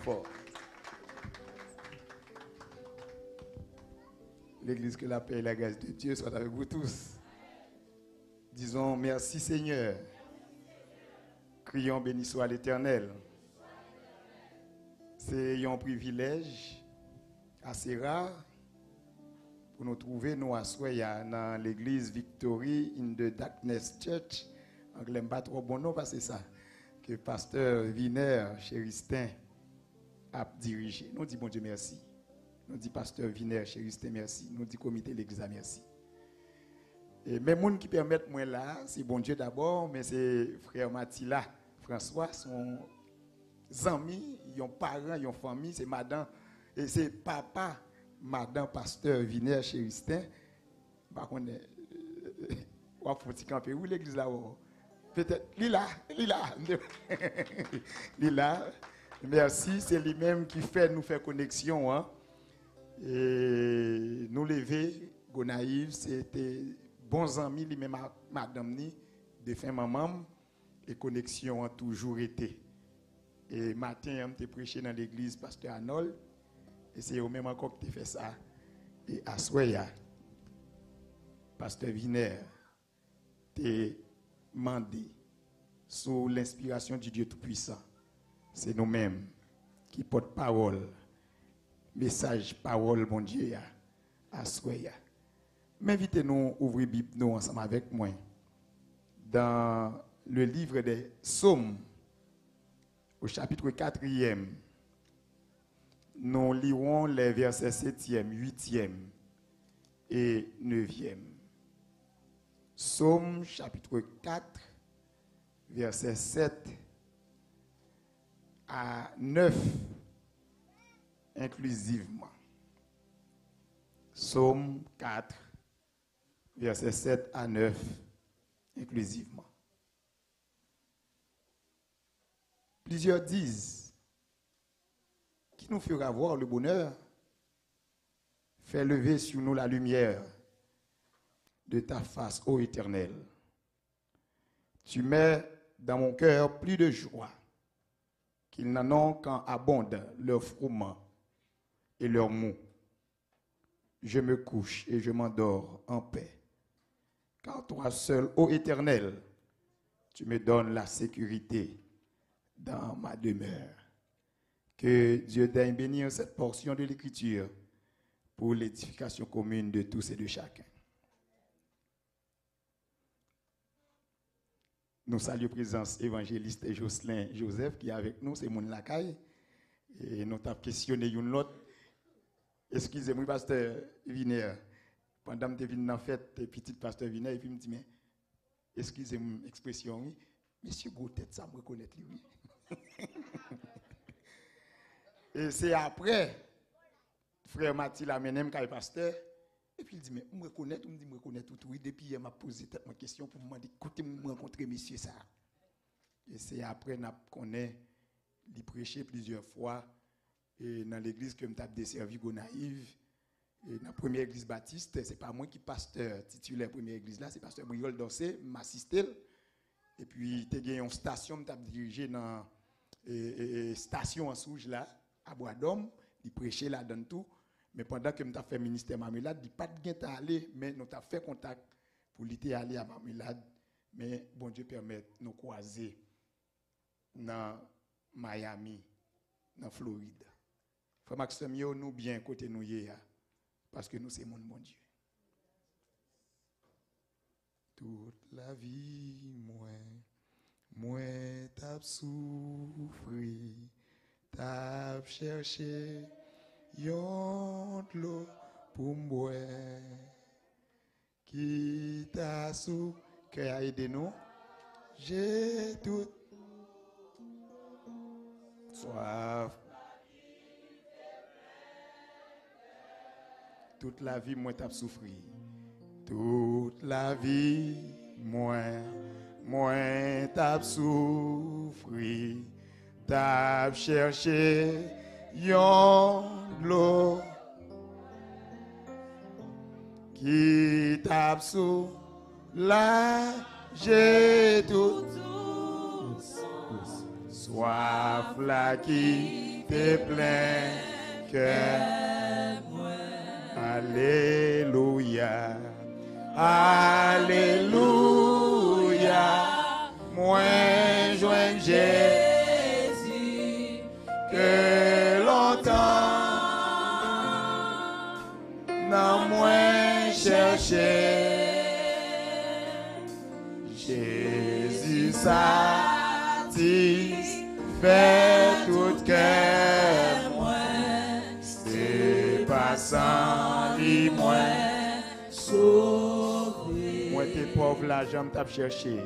fort. L'Église, que la paix et la grâce de Dieu soient avec vous tous. Disons merci Seigneur. Crions béni soit l'Éternel. C'est un privilège assez rare pour nous trouver, nous, à Soya, dans l'église Victory in the Darkness Church. Anglais, pas trop bon nom, parce que c'est ça que pasteur Viner Chéristin a dirigé. Nous disons bon Dieu merci. Nous disons pasteur Viner Chéristin merci. Nous disons comité de l'église merci. Et même gens qui permettent moi là, c'est bon Dieu d'abord, mais c'est frère Mathila, François, son amis, ils ont parents, ils ont famille, c'est madame, et c'est papa, madame pasteur Viner Chéristin. Par contre, on va faire camper où l'église là? Peut-être, Lila. Lila, merci, c'est lui-même qui fait nous faire connexion. Hein. Et nous lever, Gonaïve, c'était bons amis, lui-même madame ni, de fin maman, et connexion a toujours été. Et matin, on t'a prêché dans l'église, pasteur Arnold, et c'est au même encore que tu fait ça. Et à Soya, pasteur Viner, t'es mandé sous l'inspiration du Dieu Tout-Puissant. C'est nous-mêmes qui portent parole, message, parole, mon Dieu, à Soya. M'invitez-nous à ouvrir la Bible nous ensemble avec moi dans le livre des Psaumes, au chapitre 4e. Nous lirons les versets 7e, 8e et 9e. Psaume chapitre 4, versets 7 à 9 inclusivement. Psaume 4, versets 7 à 9 inclusivement. Plusieurs disent, qui nous fera voir le bonheur? Fais lever sur nous la lumière de ta face, ô Éternel. Tu mets dans mon cœur plus de joie qu'ils n'en ont quand abondent leurs frouments et leurs maux. Je me couche et je m'endors en paix. Car toi seul, ô Éternel, tu me donnes la sécurité dans ma demeure. Que Dieu daigne bénir cette portion de l'Écriture pour l'édification commune de tous et de chacun. Nous saluons présence évangéliste Jocelyn Joseph qui est avec nous, c'est mon lacaille. Et nous avons questionné une autre. Excusez-moi, pasteur Viner. Pendant que je viens en fête, petit pasteur Viner, et puis il me dit, mais excusez-moi l'expression, oui. Monsieur Goutet, ça me reconnaît, lui. Et c'est après, frère Mathilde Amenem, qui est pasteur, et puis il dit, mais je me reconnais, il me dit, je me reconnais tout, oui. Depuis, il m'a posé ma question pour me demander, écoutez, je me rencontrer monsieur ça. Et c'est après, qu'on est prêché plusieurs fois, et dans l'église que je m'ai desservi, Gonaïve, et dans la première église baptiste, c'est pas moi qui pasteur titulaire première église là, c'est pasteur Briol Dorsé, m'assistait. Et puis, tu as une station, tu as dirigé dans la station en Souge là, à Bois d'Homme, il prêchait là dans tout. Mais pendant que tu as fait ministère Marmelade, il n'y a pas de gain à aller, mais nous avons fait contact pour l'été aller à Marmelade. Mais bon Dieu permet de nous croiser dans Miami, dans Floride. Frère Maxime, nous bien côté nous hier, parce que nous c'est mon bon Dieu. Toute la vie, moi t'as souffri, t'as cherché yon l'eau pour moi, qui t'a souffri, qui a aidé nous, j'ai tout soif. Toute la vie, moi t'as souffri. Toute la vie, moi t'as souffri, t'as cherché yon l'eau qui t'a soulagé tout soif là qui t'es plein cœur. Alléluia. Alléluia. Moi, joins Jésus que longtemps. Non, moi, chercher. Jésus satisfait tout cœur. C'est pas sans lui, moi. Sauvé. Moi, t'es pauvre là, j'aime t'as cherché.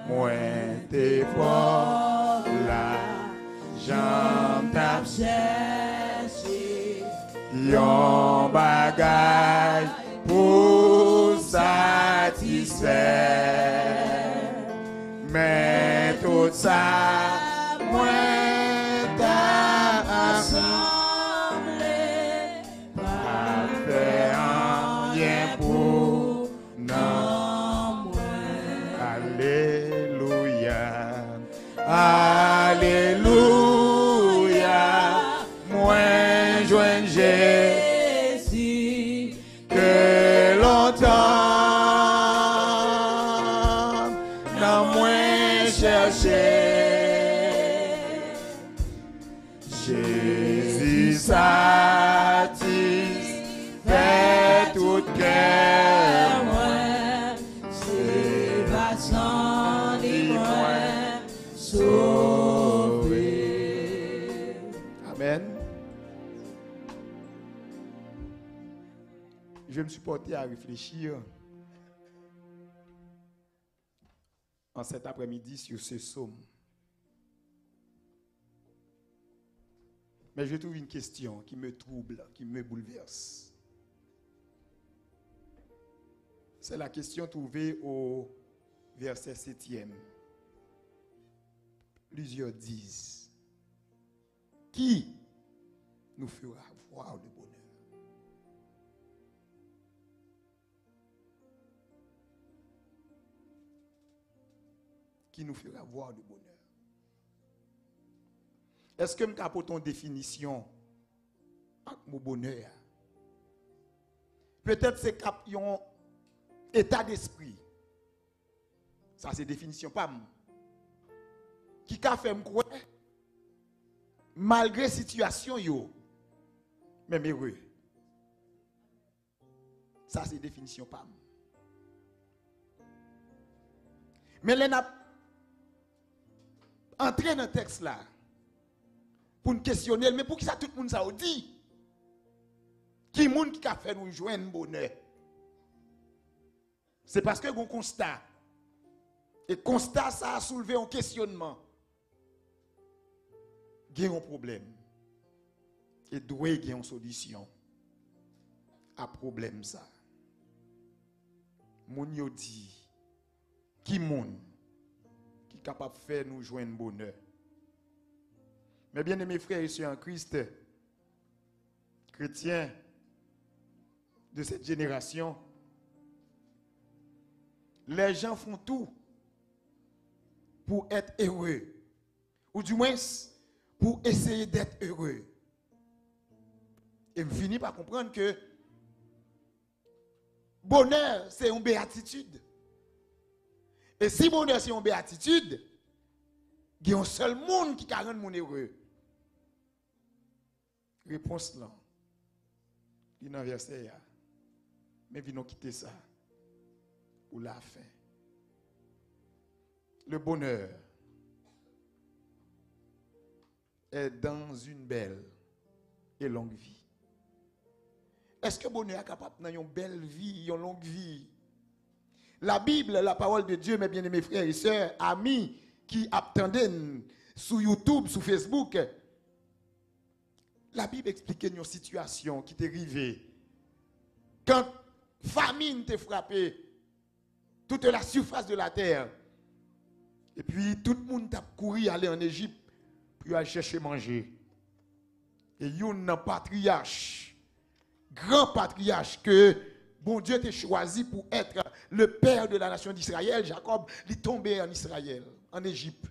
Moi, t'es pauvre là, j'aime t'as cherché. Yon bagay pour satisfaire. Mais tout ça, moi, t'as assemblé. Pas fait rien pour non. Alléluia. Alléluia. Moi, joins Jésus que longtemps. Non, moi, chercher. Jésus satisfait tout cœur. C'est pas sans lui, moi, sauvé. Amen. Je vais me supporter à réfléchir en cet après-midi sur ce psaume. Mais je trouve une question qui me trouble, qui me bouleverse. C'est la question trouvée au verset 7e. Plusieurs disent, qui nous fera voir le bonheur? Qui nous fera voir le bonheur? Est-ce que je peux ton définition avec mon bonheur? Peut-être c'est un état d'esprit. Ça c'est définition pas moi. Qui a fait me croire malgré situation yo même heureux. Ça c'est définition pas moi. Mais les n'a entré dans le texte là pour nous questionner, mais pour qui ça tout le monde ça dit? Qui est monde qui a fait nous joindre bonheur? C'est parce que on constat. Et constat ça a soulevé un questionnement. Il y a un problème. Et doit y avoir une solution à problème ça. Moun yo dit qui moun qui est capable de faire nous joindre bonheur. Mais bien aimés frères et sœurs en Christ, chrétiens de cette génération, les gens font tout pour être heureux, ou du moins pour essayer d'être heureux. Et je finis par comprendre que bonheur, c'est une béatitude. Et si bonheur, c'est une béatitude, il y a un seul monde qui rend mon heureux. Réponse là. Il y a un verset. Mais ils n'ont quitté ça. Pour la fin. Le bonheur est dans une belle et longue vie. Est-ce que le bonheur est capable d'avoir une belle vie, une longue vie? La Bible, la parole de Dieu, mes bien-aimés frères et sœurs, amis qui attendent sur YouTube, sur Facebook, la Bible explique une situation qui t'est arrivée. Quand famine t'a frappé toute la surface de la terre, et puis tout le monde t'a couru aller en Égypte pour aller chercher manger. Et il y a un patriarche, grand patriarche que bon Dieu t'a choisi pour être le père de la nation d'Israël. Jacob, il est tombé en Israël, en Égypte.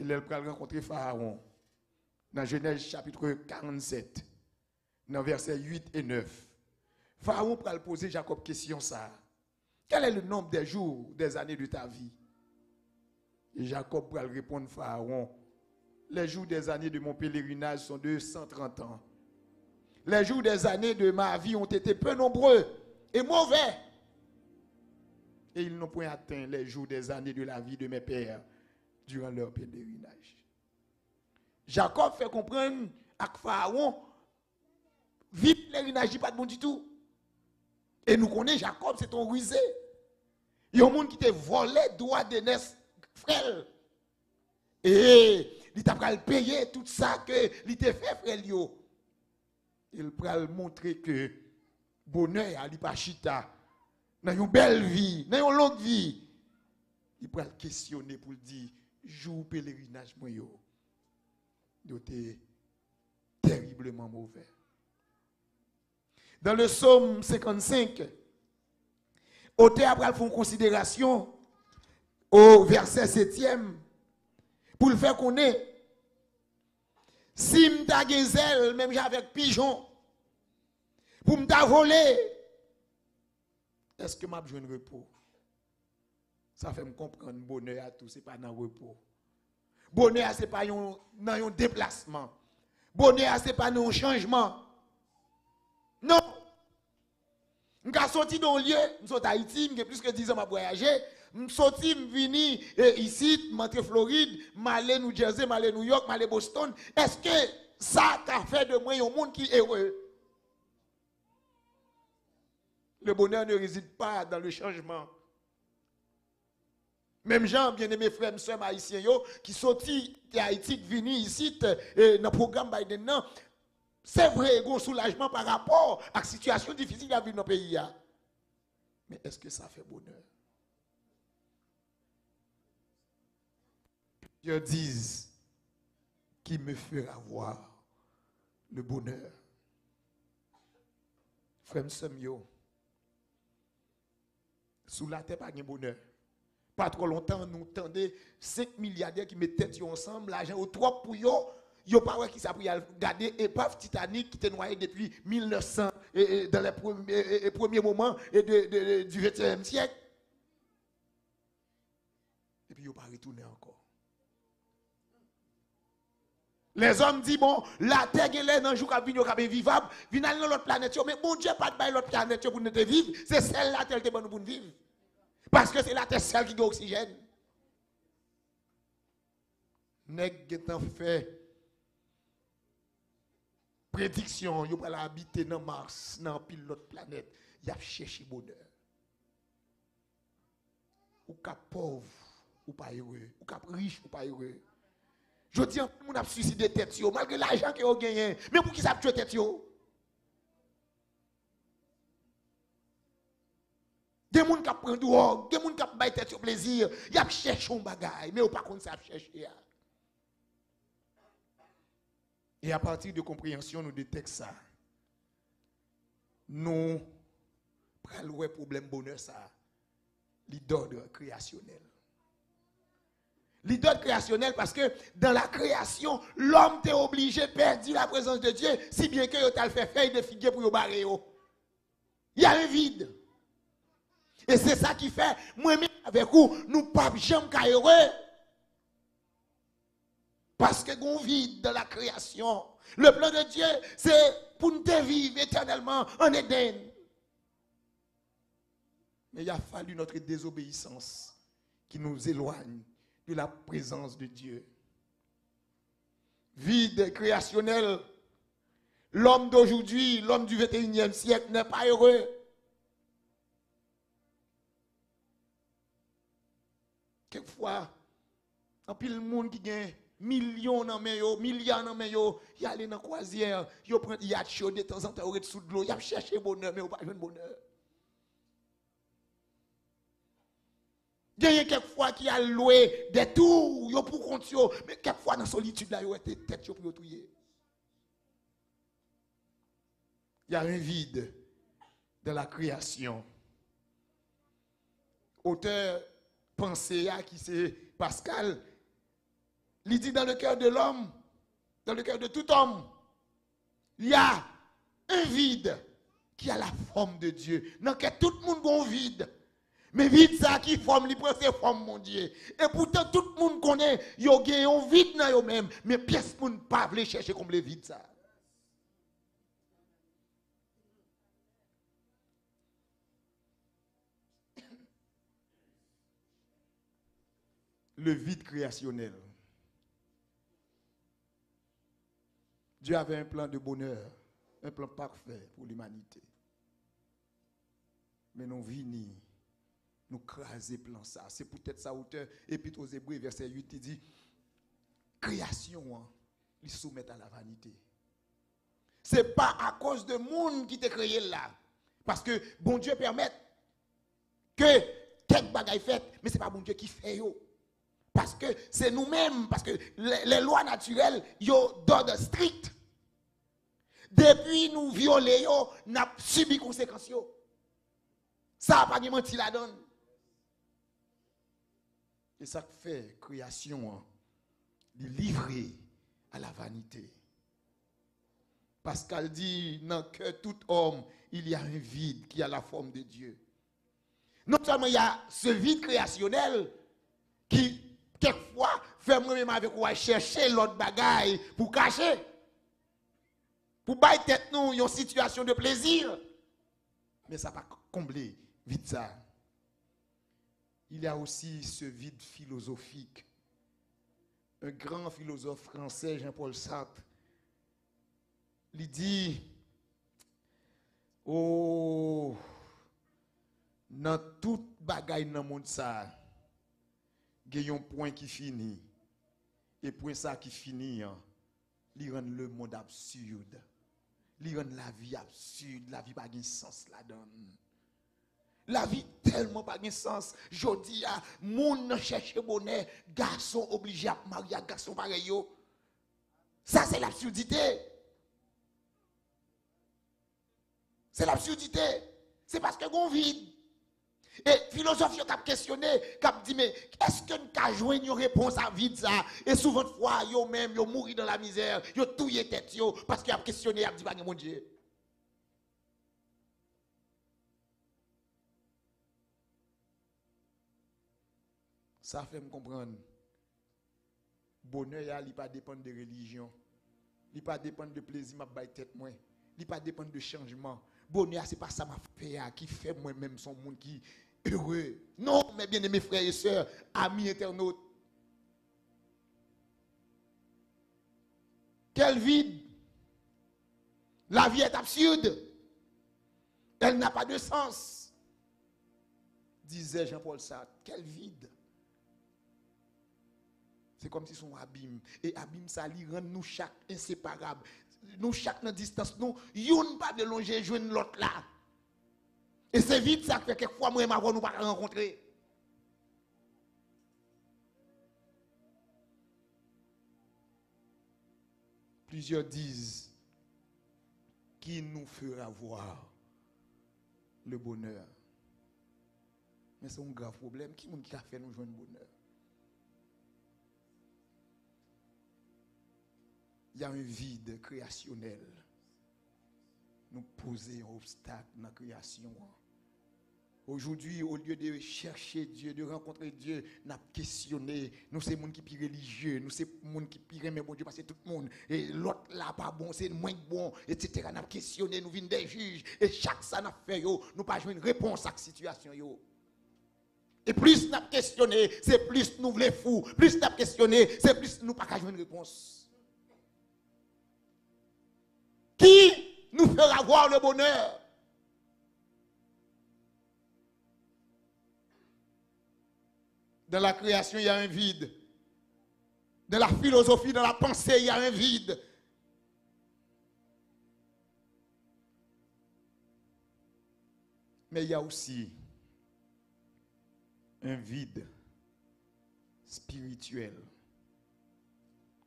Il a rencontré Pharaon. Dans Genèse chapitre 47, dans versets 8 et 9, Pharaon va poser Jacob question ça. Quel est le nombre des jours, des années de ta vie? Et Jacob va répondre Pharaon, les jours des années de mon pèlerinage sont de 130 ans. Les jours des années de ma vie ont été peu nombreux et mauvais. Et ils n'ont point atteint les jours des années de la vie de mes pères durant leur pèlerinage. Jacob fait comprendre à Pharaon, vivre le pèlerinage n'est pas bon du tout. Et nous connaissons Jacob, c'est un rusé. Il y a un monde qui t'a volé droit de naissance, frère. Et il t'a payé tout ça que il t'a fait, frère. Il va montrer que bonheur à l'ipachita, dans une belle vie, dans une longue vie. Il va le questionner pour dire, jour pèlerinage, moi, yo était terriblement mauvais. Dans le psaume 55, auteur après font considération au verset 7e pour le faire connaître. Si m'ta gazelle, même avec pigeon, pour m'ta voler, est-ce que m'a besoin de repos? Ça fait me comprendre bonheur à tout, c'est pas dans le repos. Bonheur c'est pas dans un déplacement. Bonheur c'est pas dans un changement. Non. Je suis sorti dans un lieu, je suis à Haïti, j'ai plus que 10 ans à voyager. Je suis sorti, je suis venu ici, je suis en Floride, je suis allé New Jersey, je suis allé New York, je suis allé Boston. Est-ce que ça t'a fait de moi un monde qui est heureux? Le bonheur ne réside pas dans le changement. Même gens, bien-aimés frères et sœurs haïtiens, qui sont sortis de Haïti, qui viennent ici, dans le programme Biden, c'est vrai, il y a un soulagement par rapport à la situation difficile à vivre dans le pays. Mais est-ce que ça fait bonheur? Plusieurs disent qui me fera voir le bonheur. Frère Semyo, sous la terre, pas de bonheur. Pas trop longtemps, nous entendons 5 milliardaires qui mettent tête ensemble, l'argent au trop pour eux. Yo pas qui ça pour regarder épave Titanic qui était noyée depuis 1900 dans les premiers moments du 20e siècle. Et puis yo pas retourner encore. Les hommes disent bon, la terre est dans jour qui vient vivable, vient dans l'autre planète mais bon Dieu pas de l'autre planète pour nous vivre, c'est celle-là terre pour nous vivre. Parce que c'est la terre seule qui a oxygène. Nèg getan fait prédiction, yo va habiter dans Mars, dans pile l'autre planète, y a cherché bonheur. Ou cap pauvre, ou pas heureux, ou cap riche, ou pas heureux. Je dis on a suicidé tête yo malgré l'argent que yo gagné, mais pour qui ça tuer tête yo? Des gens qui prennent dehors, des gens qui baillent tête au plaisir, y a cherché un bagage, mais ou pas contre ça chercher. Et à partir de compréhension, nous détectons ça. Nous prenons le problème bonheur, ça. L'idole créationnel. L'idole créationnel parce que dans la création, l'homme est obligé de perdre la présence de Dieu, si bien que tu as fait feuille de figuier pour barrer. Il y a un vide. Et c'est ça qui fait, moi-même avec vous, nous ne pouvons jamais heureux. Parce que nous vivons dans la création. Le plan de Dieu, c'est pour nous vivre éternellement en Éden. Mais il a fallu notre désobéissance qui nous éloigne de la présence de Dieu. Vide créationnel. L'homme d'aujourd'hui, l'homme du 21e siècle n'est pas heureux. Quelquefois, en pile le monde qui gagne millions dans main yo, milliards dans main yo, y aller dans croisière, yo prend yacht chaud de temps en temps au dessous de l'eau, y a chercher bonheur mais on pas joindre bonheur. Gagne quelquefois qui a loué des tours yo pour compte yo, mais quelquefois dans solitude là yo était tête yo pour touyer. Il y a un vide dans la création. Auteur pensée qui c'est Pascal, il dit dans le cœur de l'homme, Dans le cœur de tout homme, il y a un vide qui a la forme de Dieu. Dans lequel tout le monde a un vide. Mais vide ça qui forme, il prend ses formes, mon Dieu. Et pourtant, tout le monde connaît, il y a un vide dans eux-mêmes. Mais personne ne peut pas chercher comme le vide ça. Le vide créationnel. Dieu avait un plan de bonheur, un plan parfait pour l'humanité. Mais nous venons, nous craser plan ça. C'est peut-être ça auteur Épître aux Hébreux verset 8 il dit création, ils soumettent à la vanité. C'est pas à cause de monde qui t'a créé là. Parce que bon Dieu permet que quelques bagailles faites, mais c'est pas bon Dieu qui fait yo. Parce que c'est nous-mêmes, parce que les lois naturelles, yo d'ordre strict. Depuis nous violer, nous avons subi conséquences. Ça n'a pas de menti la donne. Et ça fait création de livrer à la vanité. Pascal dit, dans que tout homme, il y a un vide qui a la forme de Dieu. Non seulement il y a ce vide créationnel qui, quelquefois, fait moi-même avec moi chercher l'autre bagaille pour cacher. Pour bailler tête nous une situation de plaisir. Mais ça n'a pas comblé vide ça. Il y a aussi ce vide philosophique. Un grand philosophe français, Jean-Paul Sartre, il dit, oh, dans toute bagaille dans le monde ça, il y a un point qui finit. Et point ça qui finit, il rend le monde absurde. Il rend la vie absurde, la vie n'a pas de sens là-dedans. La vie tellement pas de sens. Je dis à moun cherche bonheur, garçon obligé à marier garçon pareil. Ça c'est l'absurdité. C'est l'absurdité. C'est parce que on vide. Et philosophie qui a questionné, qui a dit mais est-ce que nous avons joué une réponse à vide ça? Et souvent de fois, yo même yo mourir dans la misère, yo touye tête yo parce qu'il a questionné, il a dit bah mon Dieu. Ça fait me comprendre. Bonheur, il ne pas dépendre de religion. Il ne pas dépendre de plaisir, ma baille tête moi. Il ne pas dépendre de changement. Bonheur, ce n'est pas ça m'a fait qui fait moi-même son monde qui heureux. Non, mes bien-aimés frères et sœurs, amis internautes. Quel vide. La vie est absurde. Elle n'a pas de sens. Disait Jean-Paul Sartre. Quel vide. C'est comme si son abîme. Et abîme ça, il rend nous chaque inséparable. Nous chaque dans distance, nous, yon pas de longer, joindre l'autre là. Et c'est vite ça fait quelquefois, moi et ma voix, nous pas rencontrer. Plusieurs disent, qui nous fera voir le bonheur? Mais c'est un grave problème. Qui a fait nous joindre le bonheur? Il y a un vide créationnel. Nous poser un obstacle dans la création. Aujourd'hui, au lieu de chercher Dieu, de rencontrer Dieu, nous avons questionné. Nous sommes des gens qui sont religieux, nous sommes des gens qui sont mais bon Dieu, parce que tout le monde, et l'autre là pas bon, c'est moins bon, etc. Nous avons questionné, nous venons des juges, et chaque ça nous fait, nous n'avons pas joué une réponse à la situation. Et plus nous avons questionné, c'est plus nous voulons fous. Plus nous avons questionné, c'est plus nous n'avons pas joué une réponse. Qui nous fera voir le bonheur? Dans la création, il y a un vide. Dans la philosophie, dans la pensée, il y a un vide. Mais il y a aussi un vide spirituel,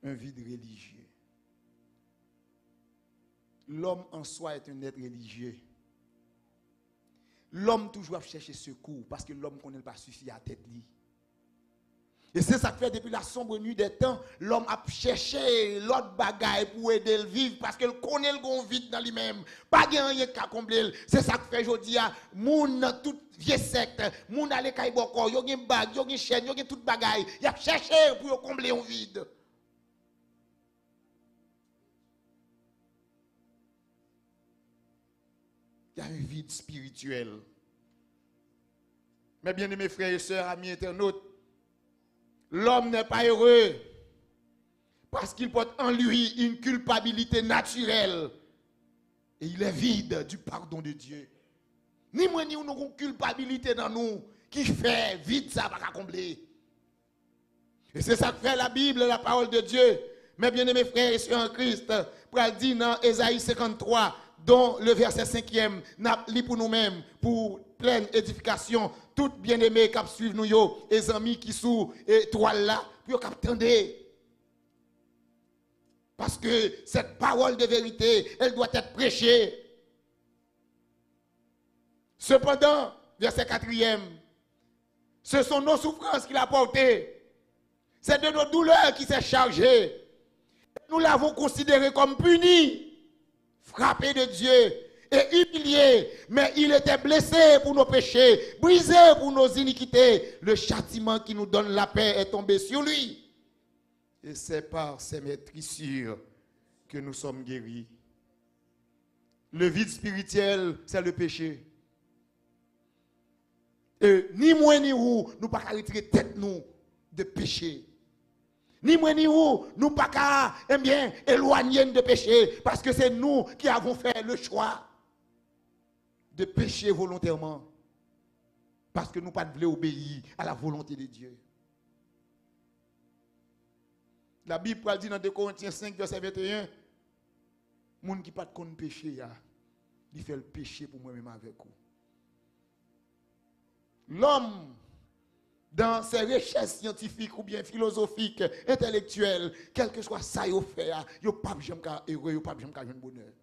un vide religieux. L'homme en soi est un être religieux. L'homme toujours chercher secours parce que l'homme connaît pas suffit à tête li. Et c'est ça que fait depuis la sombre nuit des temps, l'homme a cherché l'autre bagaille pour aider le vivre parce qu'il connaît le gon vide dans lui-même. Pas rien qu'à combler. C'est ça que fait aujourd'hui moun toute vieille secte, moun aller kay boko, yo gen bag, yo gen chaîne, yo gen toute bagaille. Il a cherché pour combler un vide. Il y a un vide spirituel. Mes bien-aimés frères et sœurs, amis internautes, l'homme n'est pas heureux parce qu'il porte en lui une culpabilité naturelle et il est vide du pardon de Dieu. Ni moi ni nous avons une culpabilité dans nous qui fait vide ça va combler. Et c'est ça que fait la Bible, la parole de Dieu. Mes bien-aimés frères et sœurs en Christ, pour le dire dans Ésaïe 53, dont le verset 5e n'a lu pour nous-mêmes, pour pleine édification, tout bien-aimés qui suivent nous, les amis qui sont étoiles là, pour attendre. Parce que cette parole de vérité, elle doit être prêchée. Cependant, verset 4e, ce sont nos souffrances qu'il a portées. C'est de nos douleurs qu'il s'est chargé. Nous l'avons considéré comme puni, frappé de Dieu et humilié. Mais il était blessé pour nos péchés, brisé pour nos iniquités. Le châtiment qui nous donne la paix est tombé sur lui. Et c'est par ses meurtrissures que nous sommes guéris. Le vide spirituel, c'est le péché. Et ni moi ni vous, nous ne pouvons pas retirer tête nous de péché. Ni moi ni vous, nous ne pouvons pas éloigner de péché parce que c'est nous qui avons fait le choix de pécher volontairement parce que nous ne pouvons pas obéir à la volonté de Dieu. La Bible dit dans 2 Corinthiens 5, verset 21, les gens qui ne pas de péché, il fait le péché pour moi-même avec vous. L'homme, dans ses recherches scientifiques ou bien philosophiques, intellectuelles, quel que soit ça qu'il fait, il n'y a pas de gens heureux, il n'y a pas de gens qui ont bonheur.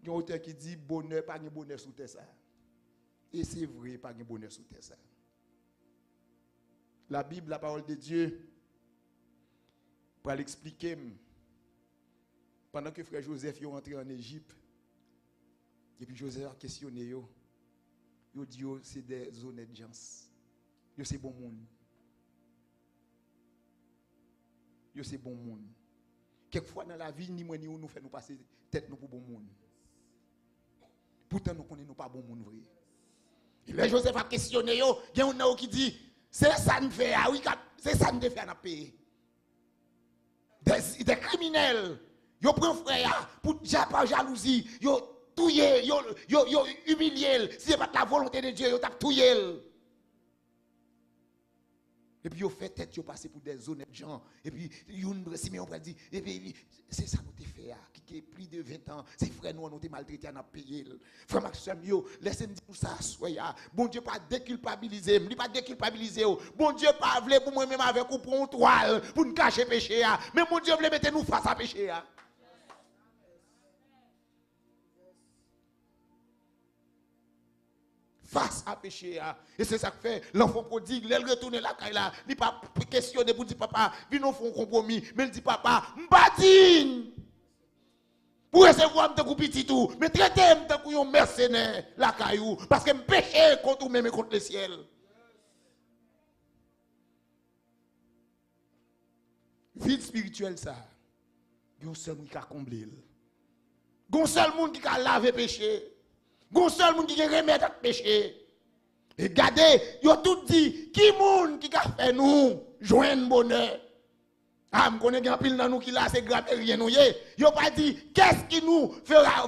Il y a un auteur qui dit bonheur, pas de bonheur sous terre. Et c'est vrai, pas de bonheur sous terre. La Bible, la parole de Dieu, pour l'expliquer, pendant que frère Joseph est rentré en Égypte, et puis Joseph a questionné, il dit c'est des honnêtes gens, c'est bon monde. C'est bon monde. Quelquefois dans la vie, ni moi ni nous fait nous passer tête nous pour bon monde. Pourtant nous connaissons pas bon monde vrai. Et là Joseph a questionné, il y a un qui dit c'est ça nous fait, oui, c'est ça nous fait à payer. Des criminels, ils prennent frère pour par jalousie, ils touillé, ils humilié. Si ce n'est pas la volonté de Dieu, ils ont touillé. Et puis ils fait tête, ils passé pour des honnêtes gens. Et puis Simeon a dit, et puis c'est ça nous te fait, qui est plus de 20 ans, c'est frère nous ont été maltraités, on a payé. Frère Maxime, laissez-nous dire ça, soyez. Bon Dieu pas déculpabiliser, il pas déculpabiliser. Bon Dieu pas voulu pour moi-même avec vous pour une toile, pour nous cacher péché. Mais mon Dieu voulait mettre nous face à péché. Face à péché. Et c'est ça que fait l'enfant prodigue, il retourne là, il n'a pas questionné pour dire papa, viens nous faire un compromis. Mais il dit papa, m'badine. Pour recevoir un petit tout, mais traitez-moi comme un mercenaire, la caillou, parce que je péché contre vous-même et contre le ciel. Vide spirituel, ça. Il y a un seul monde qui a comblé. Il y a un seul monde qui a lavé péché. Il y a un seul monde qui a remis à péché. Et regardez, ils ont tout dit, qui monde qui a fait nous joindre bonheur? Ah, je connais un pile dans nous qui là, c'est grave rien nous. Ils n'ont pas dit, qu'est-ce qui nous fera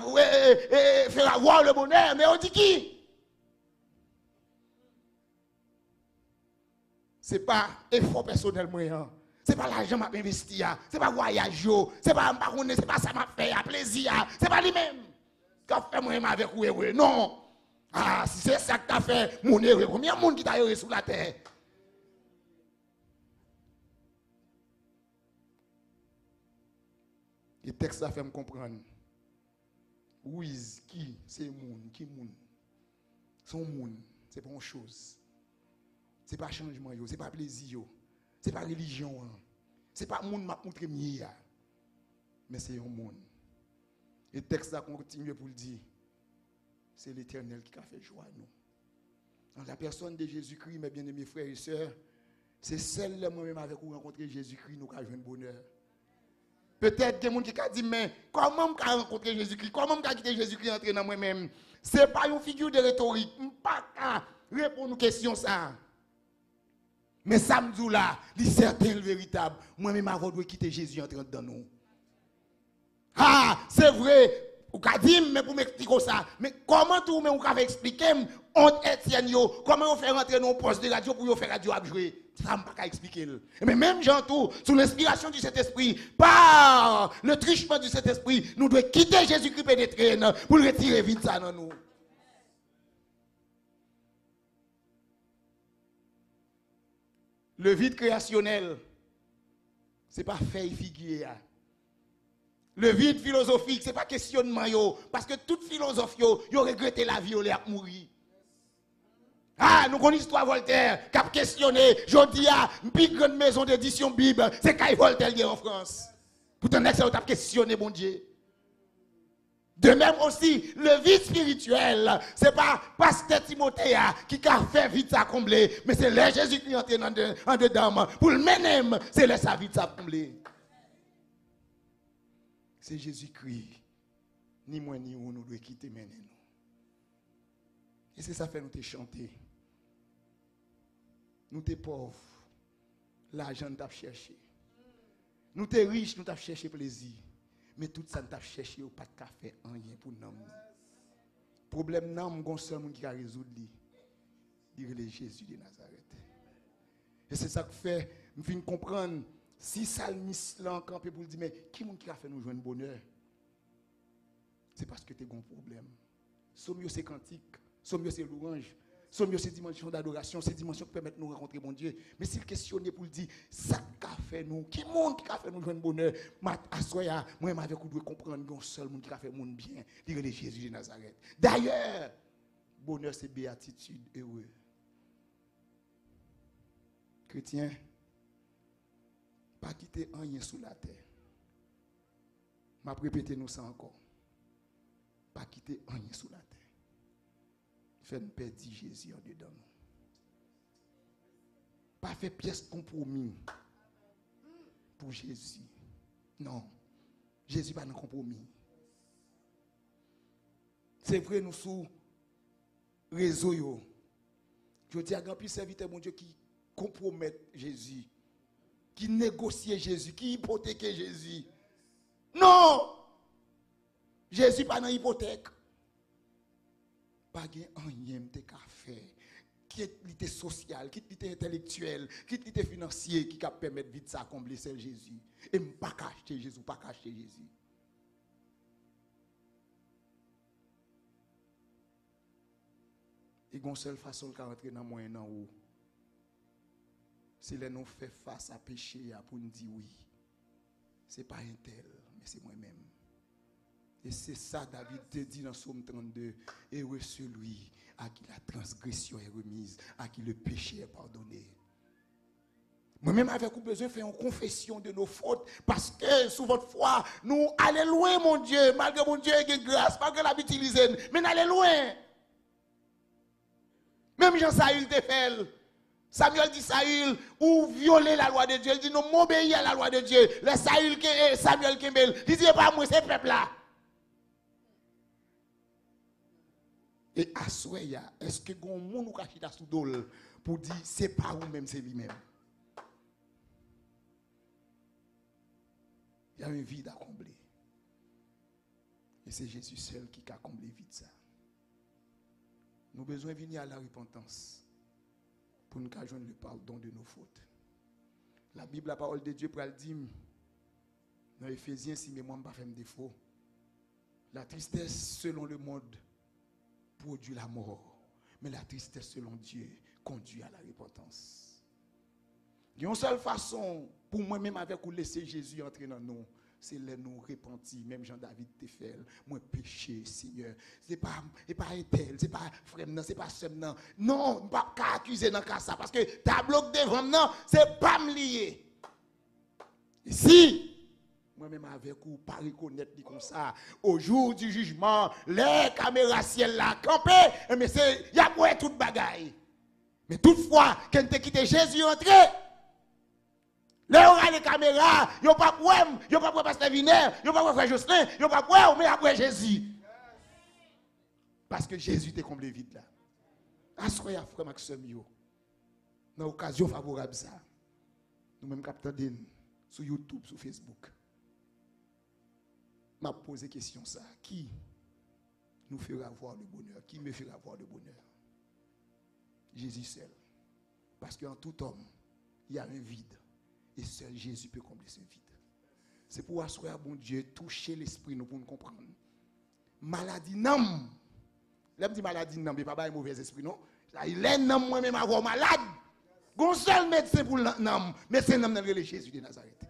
voir le bonheur? Mais on dit qui? Ce n'est pas effort personnel moyen. Ce n'est pas l'argent que je investi, ce n'est pas voyage, ce n'est pas ça m'a fait, plaisir, ce n'est pas lui-même. Qu'a fait moi avec vous heureux? Non. Ah, si c'est ça que tu as fait, mon heureux, combien de monde qui t'a heureux sur la terre? Le texte a fait me comprendre. Oui, qui c'est moun, qui moun. Son moun, c'est pas une chose. Ce n'est pas changement, ce n'est pas plaisir, ce n'est pas religion, ce n'est pas le monde qui m'a montré mieux, mais c'est un monde. Et le texte a continué pour le dire, c'est l'Éternel qui a fait joie à nous. Dans la personne de Jésus-Christ, mes bien-aimés frères et sœurs, c'est celle moi-même avec vous rencontrer Jésus-Christ, nous avons un bonheur. Peut-être qu'il y a des gens qui ont dit, mais comment je rencontrer Jésus-Christ? Comment je quitter Jésus-Christ entrer dans moi-même? Ce n'est pas une figure de rhétorique. Je ne peux pas répondre aux questions ça. Mais samedi là, c'est certain le véritable. Moi-même, avant de quitter Jésus entrer dans nous. Ah, c'est vrai. Vous avez dit, mais pour m'expliquer ça. Mais comment tout le monde vous expliquer, on Etienne, comment on fait rentrer dans un poste de radio pour vous faire radio à jouer? Ça ne peut pas expliquer. Mais même Jean tout, sous l'inspiration du Saint-Esprit, par le trichement du Saint-Esprit, nous devons quitter Jésus-Christ pénétrer pour le retirer vite ça dans nous. Le vide créationnel, ce n'est pas fait figurer. Le vide philosophique, ce n'est pas questionnement. Parce que toute philosophie, ils ont regretté la vie, ils ont mourir. Ah, nous connaissons l'histoire Voltaire, qui a questionné, je dis à une plus grande maison d'édition Bible, c'est Kai Voltaire en France. Pourtant, ça a questionné, mon Dieu. De même aussi, le vide spirituel, ce n'est pas Pasteur Timothée qui a fait vite ça combler, mais c'est le Jésus qui est en dedans. Pour le mener, c'est le sa vite ça combler. C'est Jésus-Christ. Ni moi ni vous, nous devons quitter mener nous. Et c'est ça fait nous te chanter. Nous te pauvres. L'argent nous t'a cherché. Nous te riches, nous t'a cherché plaisir. Mais tout ça nous t'a cherché au pas de café, rien pour nous. Problème non, mon seul monde qui a résoudre dire le Jésus de Nazareth. Et c'est ça que fait, je viens comprendre. Si Salmis là encore pour dire mais qui monde qui a fait nous joindre bonheur? C'est parce que tu as un problème. Somme c'est cantique, somme c'est louange, somme c'est dimension d'adoration, c'est dimension qui permet de nous rencontrer mon Dieu. Mais s'il questionne pour dire ça qu'a fait nous, qui monde qui a fait nous joindre bonheur? Assoya, moi avec vous devez comprendre qu'un seul monde qui a fait monde bien, dire le Jésus de Nazareth. D'ailleurs, bonheur c'est béatitude heureux. Chrétien, pas quitter rien sous la terre. Je vais répéter nous ça encore. Pas quitter rien sous la terre. Faites perdre Jésus en dedans nous. Pas faire pièce de compromis pour Jésus. Non. Jésus pas dans compromis. C'est vrai nous sous réseau yo. Je dis à grand plus serviteur mon Dieu qui compromettent Jésus, qui négocient Jésus, qui hypothèquent Jésus. Non! Jésus pas dans hypothèque. Pas rien de faire. Qui est social, qui est intellectuel, qui est financier, qui peut permettre vite ça combler celle Jésus. Et pas cacher Jésus, pas cacher Jésus. Et une seule façon de rentrer dans moi en haut, c'est de nous faire face à péché pour nous dire oui. Ce n'est pas un tel, mais c'est moi-même. Et c'est ça David te dit dans Psaume 32. Heureux celui à qui la transgression est remise, à qui le péché est pardonné. Moi-même avec vous besoin de faire une confession de nos fautes parce que sous votre foi, nous allons loin mon Dieu, malgré mon Dieu qui est grâce, malgré la utilisée, mais nous allons loin. Même Jean-Saül te fait. Samuel dit Saül, ou violer la loi de Dieu. Il dit non, m'obéir à la loi de Dieu. Le Samuel Kembel, il dit pas moi, c'est peuple là. Et à Soya, est-ce que vous avez un monde qui a sous dol pour dire c'est pas vous-même, c'est lui-même? Il y a un vide à combler. Et c'est Jésus seul qui a comblé vide ça. Nous avons besoin de venir à la repentance pour nous joindre le pardon de nos fautes. La Bible, la parole de Dieu, pour le dire dans Éphésiens, si mémoire ne pas fait défaut, la tristesse selon le monde produit la mort, mais la tristesse selon Dieu conduit à la repentance. Il y a une seule façon pour moi-même avec vous laisser Jésus entrer dans nous, c'est là nous repentis, même Jean-David te fait, moi péché, Seigneur. C'est pas un tel, c'est pas frère, non, c'est pas sœur, non. Non, pas accuser dans cas ça, parce que tableau devant non, c'est pas me lier. Si moi-même avec vous, pas reconnaître comme ça, au jour du jugement, les caméras ciel là campées, mais c'est, il y a pour toute bagaille. Mais toutefois, quand tu quitté Jésus entré, là, on a les caméras, ils n'ont pas pour ils n'ont pas pour Pasteur Viner, ils n'ont pas pour Frère Jocelyn, ils n'ont pas pour mais après Jésus. Parce que Jésus t'a comblé vite là. Assoyez frère Maxime, dans l'occasion favorable ça. Nous-mêmes captons sur YouTube, sur Facebook. M'a posé question ça. Qui nous fera voir le bonheur? Qui me fera voir le bonheur? Jésus seul. Parce qu'en tout homme, il y a un vide. Et seul Jésus peut combler ce vide. C'est pour assurer à bon Dieu, toucher l'esprit nous pour nous comprendre. Maladie non. Là, je dis maladie non, mais pas un mauvais esprit non. Il est non moi-même avoir malade. Gon seul médecin pour non, médecin non le Jésus de Nazareth.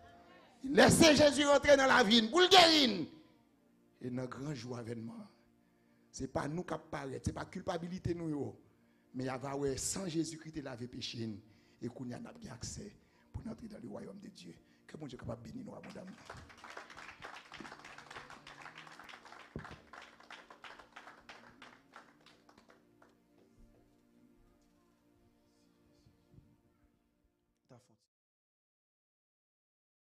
Laissez Jésus rentrer dans la vie pour le guérir. Et dans grand jour avènement. C'est pas nous qui paraît, c'est pas culpabilité nous mais il y a sans Jésus-Christ laver péché et qu'on y a accès pour entrer dans le royaume de Dieu. Que bon Dieu capable bénir nous abondamment.